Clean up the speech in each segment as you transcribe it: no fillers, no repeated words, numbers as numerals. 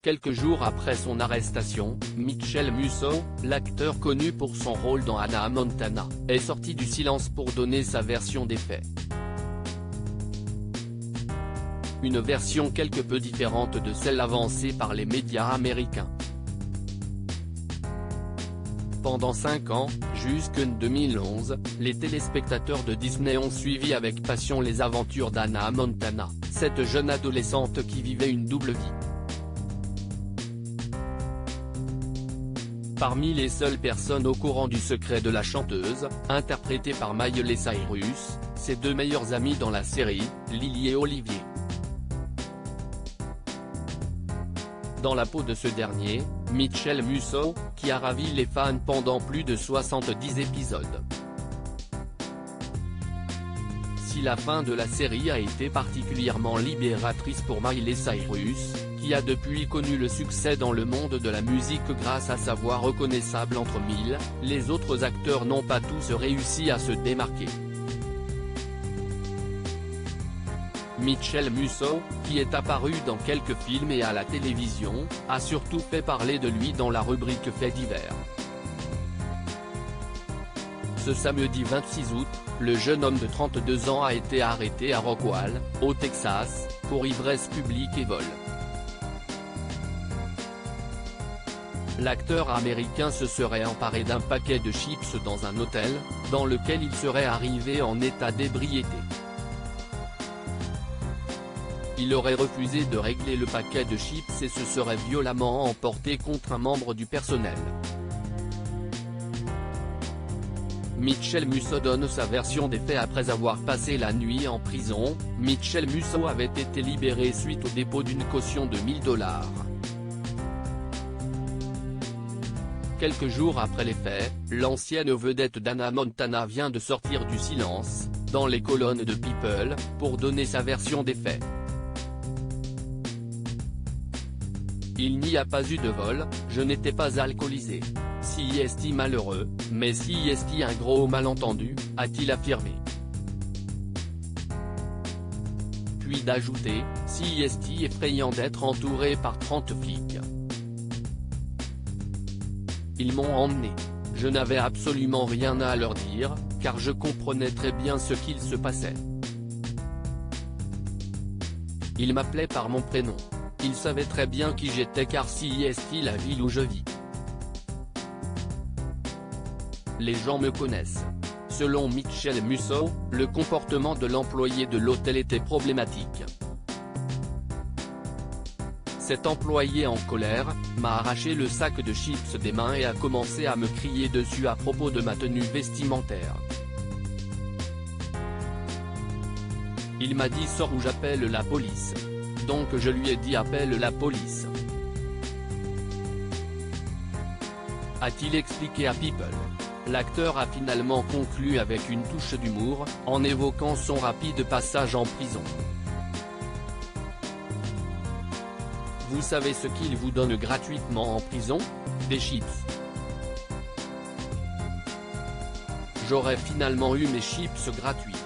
Quelques jours après son arrestation, Mitchell Musso, l'acteur connu pour son rôle dans Hannah Montana, est sorti du silence pour donner sa version des faits. Une version quelque peu différente de celle avancée par les médias américains. Pendant 5 ans, jusqu'en 2011, les téléspectateurs de Disney ont suivi avec passion les aventures d'Hannah Montana, cette jeune adolescente qui vivait une double vie. Parmi les seules personnes au courant du secret de la chanteuse, interprétée par Miley Cyrus, ses deux meilleurs amis dans la série, Lily et Olivier. Dans la peau de ce dernier, Mitchell Musso, qui a ravi les fans pendant plus de 70 épisodes. Si la fin de la série a été particulièrement libératrice pour Miley Cyrus, qui a depuis connu le succès dans le monde de la musique grâce à sa voix reconnaissable entre mille, les autres acteurs n'ont pas tous réussi à se démarquer. Mitchell Musso, qui est apparu dans quelques films et à la télévision, a surtout fait parler de lui dans la rubrique Faits divers. Ce samedi 26 août, le jeune homme de 32 ans a été arrêté à Rockwall, au Texas, pour ivresse publique et vol. L'acteur américain se serait emparé d'un paquet de chips dans un hôtel, dans lequel il serait arrivé en état d'ébriété. Il aurait refusé de régler le paquet de chips et se serait violemment emporté contre un membre du personnel. Mitchell Musso donne sa version des faits après avoir passé la nuit en prison. Mitchell Musso avait été libéré suite au dépôt d'une caution de $1000. Quelques jours après les faits, l'ancienne vedette d'Hannah Montana vient de sortir du silence, dans les colonnes de People, pour donner sa version des faits. Il n'y a pas eu de vol, je n'étais pas alcoolisé. CIST malheureux, mais CIST un gros malentendu, a-t-il affirmé. Puis d'ajouter, CIST effrayant d'être entouré par 30 flics. Ils m'ont emmené. Je n'avais absolument rien à leur dire, car je comprenais très bien ce qu'il se passait. Ils m'appelaient par mon prénom. Ils savaient très bien qui j'étais car CIST la ville où je vis. Les gens me connaissent. Selon Mitchell Musso, le comportement de l'employé de l'hôtel était problématique. Cet employé en colère, m'a arraché le sac de chips des mains et a commencé à me crier dessus à propos de ma tenue vestimentaire. Il m'a dit sors ou j'appelle la police. Donc je lui ai dit appelle la police. A-t-il expliqué à People. L'acteur a finalement conclu avec une touche d'humour, en évoquant son rapide passage en prison. Vous savez ce qu'ils vous donnent gratuitement en prison? Des chips. J'aurais finalement eu mes chips gratuites.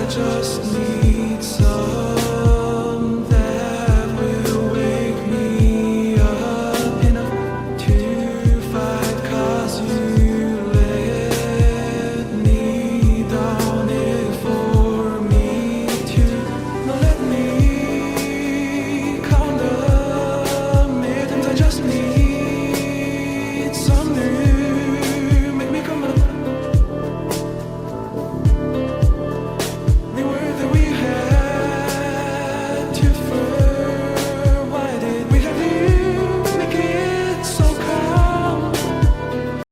Just need